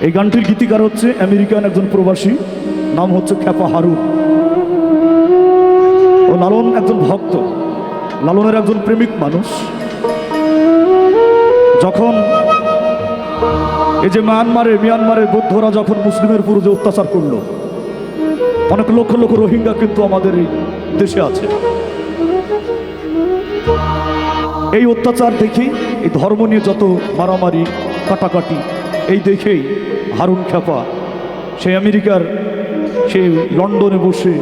এই গানটির গীতিকার হচ্ছে আমেরিকান একজন প্রবাসী, নাম হচ্ছে খ্যাপা হারুন। ও লালন একজন ভক্ত, লালনের একজন প্রেমিক মানুষ। যখন এই যে মিয়ানমারের বৌদ্ধরা যখন মুসলিমের উপর যে অত্যাচার করলো, অনেক লক্ষ লক্ষ রোহিঙ্গা কিন্তু আমাদের এই দেশে আছে। এই অত্যাচার দেখি, এই ধর্ম নিয়ে যত মারামারি কাটাকাটি, এই দেখেই হারুন খ্যাপা সেই লন্ডনে বসে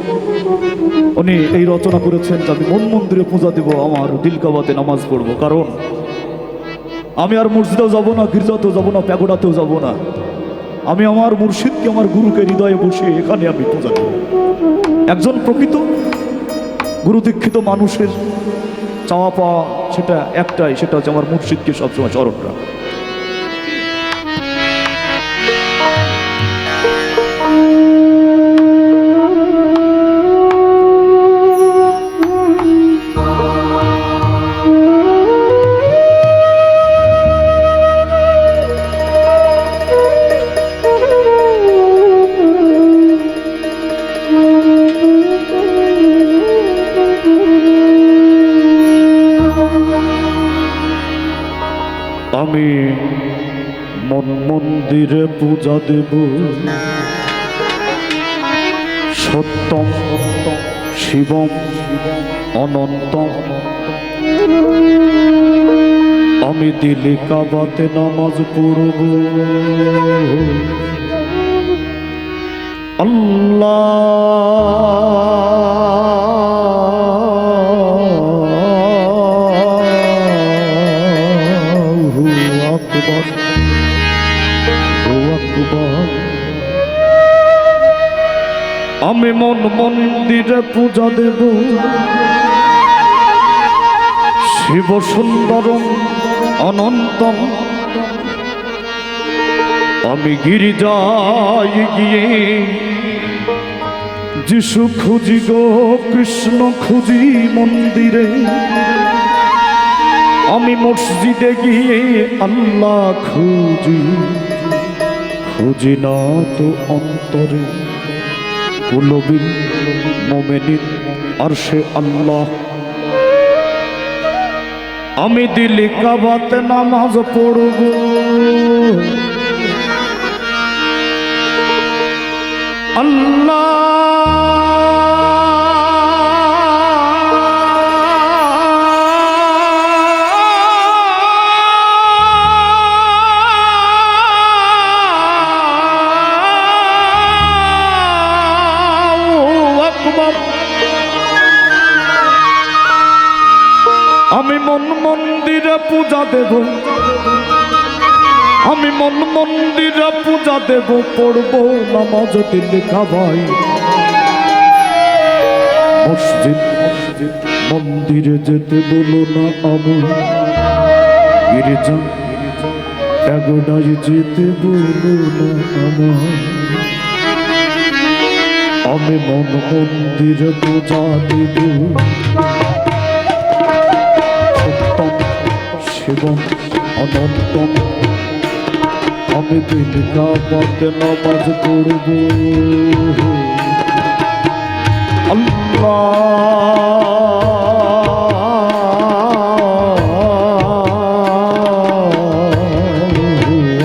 উনি এই রচনা করেছেন যে আমি মন্দিরে পূজা দেব, আমার দিলকাবাতে নামাজ পড়বো, কারণ আমি আর মসজিদেও যাব না, গির্জাতেও যাব না, প্যাগোডাতেও যাব না। আমি আমার মুর্শিদকে, আমার গুরুকে হৃদয়ে বসে এখানে আমি পূজা দেব। একজন প্রকৃত গুরু দীক্ষিত মানুষের চাওয়া পাওয়া সেটা একটাই, সেটা হচ্ছে আমার মুর্শিদকে সবসময় স্মরণ রাখা। আমি মন্দিরে পূজা দেব, সত্যম শিবম অনন্তম। আমি দিলে কাবাতে নামাজ পড়ব, আমি মন্দিরে পূজা দেব, শিব সুন্দরম অনন্তম। আমি গিরিজায় গিয়ে যিশু খুঁজি গো, কৃষ্ণ খুঁজি মন্দিরে। আমি মসজিদে গিয়ে আল্লাহ খুঁজি না তো অন্তরে। কুলবিল মোমেনিন আরশে আল্লাহ। আমি দিলে কাবাতে নামাজ পড়ব, আল্লাহ আমি মন্দিরে পূজা দেব, আমি মন্দিরে পূজা দেব, পড়ব নামাজ দিলে কাবাই। মসজিদ মন্দিরে যেতে বলো না আমার, গির্জা প্যাগোডায় যেতে বলো না আমার। আমি মন্দিরে পূজা দেব, শিবম অনন্তম। আমি দিল কাবাতে নামাজ পড়ব, আল্লাহ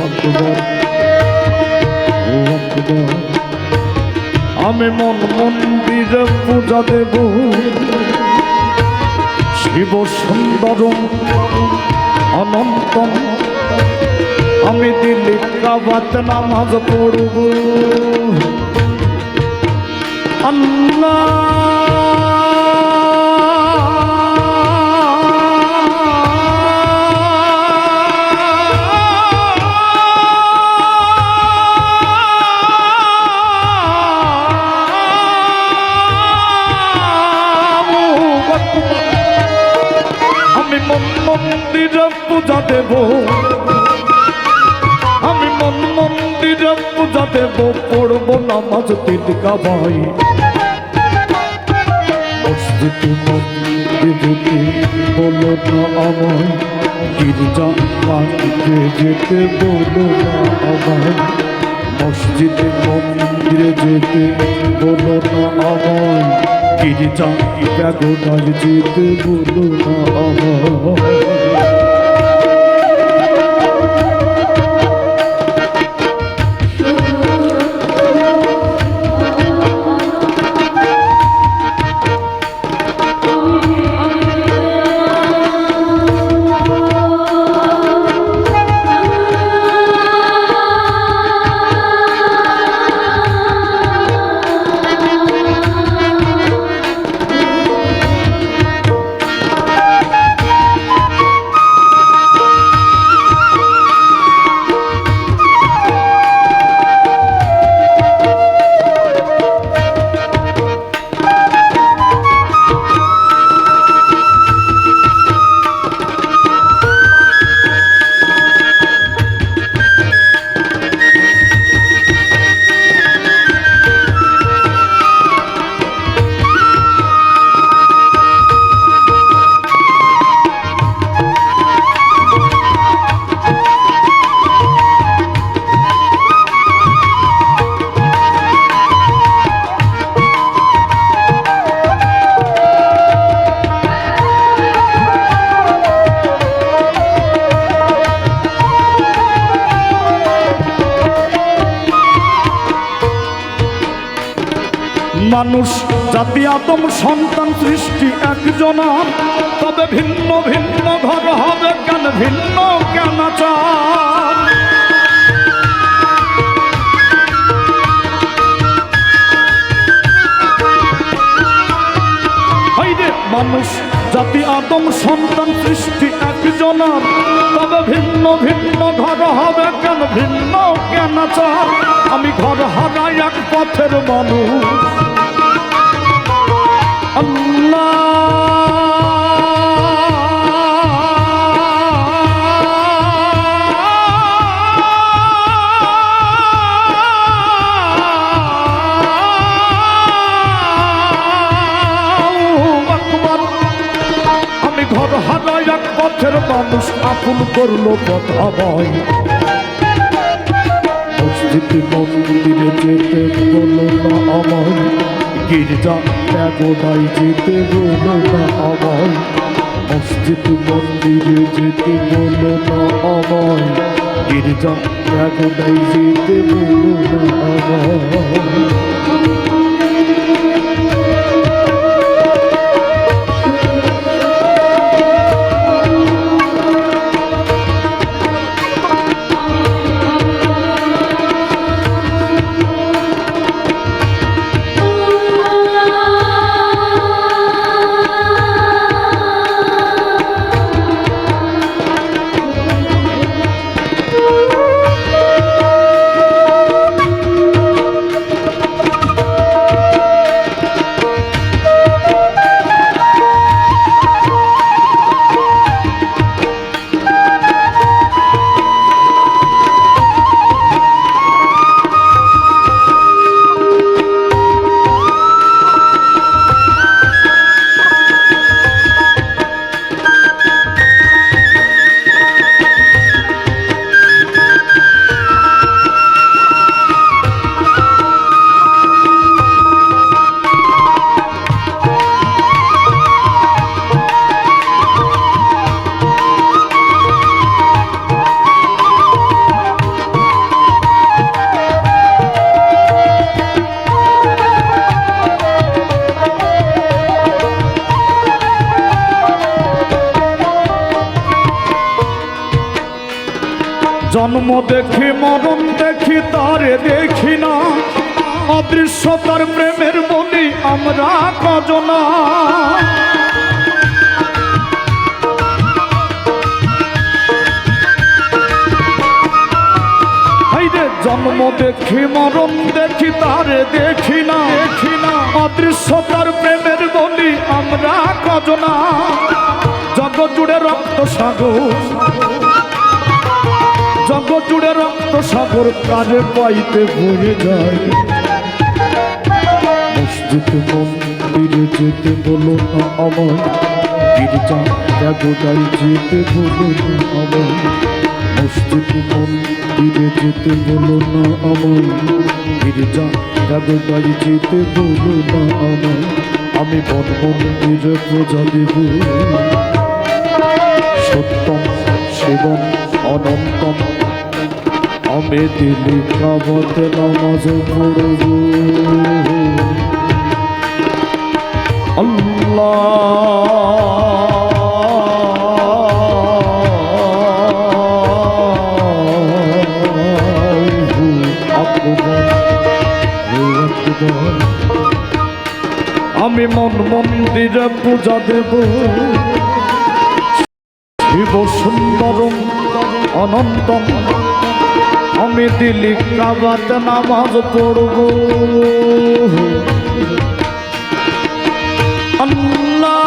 আকবার আকবার। আমি মন্দিরে পূজা দেব, শিব সুন্দরম অনন্তম। আমি দিল্লি কাবাতে নামাজ পড়ব, আল্লাহ আমি মন্দিরে পূজা দেব, আমি মন্দিরে পূজা দেব, পড়ব নামাজ দিল কাবাই। মসজিদ মন্দিরে বলো না আমায়, গির্জা পানিতে যেতে বলো না আমায়। মসজিদে মন্দিরে যেতে বলো না আমায়, গির্জা প্যাগোডায় যেতে বলো না আমায়। মানুষ জাতি আদম সন্তান সৃষ্টি একজনার, তবে ভিন্ন ভিন্ন ঘর হবে কেন, ভিন্ন কেন চার। মানুষ জাতি আদম সন্তান সৃষ্টি একজনার, তবে ভিন্ন ভিন্ন ঘর হবে কেন, ভিন্ন কেন চার। আমি ঘর হারাই এক পথের মানুষ, আল্লাহ আমি ঘর হারাই এক পথের মানুষ, আপন করলো পথ আমায়। মসজিদে মন্দিরে যেতে বলো না আমায়, গির্জা প্যাগোডায় যেতে বলো না আমায়। মসজিদ মন্দিরে যেতে বলো না আমায়, গির্জা প্যাগোডায় যেতে বলো না আমায়। জন্ম দেখি মরণ দেখি তারে দেখি না, অদৃশ্যতার প্রেমের বলি আমরা কজনা। জন্ম দেখি মরণ দেখি তারে দেখি না, অদৃশ্যতার প্রেমের বলি আমরা কজনা। জগৎ জুড়ে রক্ত সাগর, জগৎ জুড়ে রক্ত সাগর কাজে পাইতে ভরে যায়। মসজিদ মন্দিরে যেতে বলো না আমায়, গির্জা প্যাগোডায় যেতে বলো না আমায়। মসজিদ মন্দিরে যেতে বলো না আমায়, গির্জা প্যাগোডায় যেতে বলো না আমায়, আমি মন মন্দিরে পূজা দেব। সত্যম শিবম অনন্তম, আমি দিল্লি কাবাতে নামাজ পড়ব। আল্লাহু আকবার, আমি মন মন্দিরে পূজা দেব। শিব সুন্দরম অনন্তম, আমি দিল্লি কাবাতে নামাজ পড়ব। আল্লাহ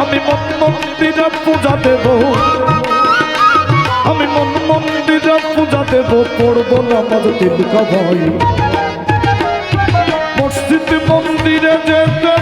আমি মন মন্দিরে পূজা দেব, আমি মন মন্দিরে পূজা দেব, পড়ব নামাজ দিল কাবায়। মসজিদ মন্দিরে যেতে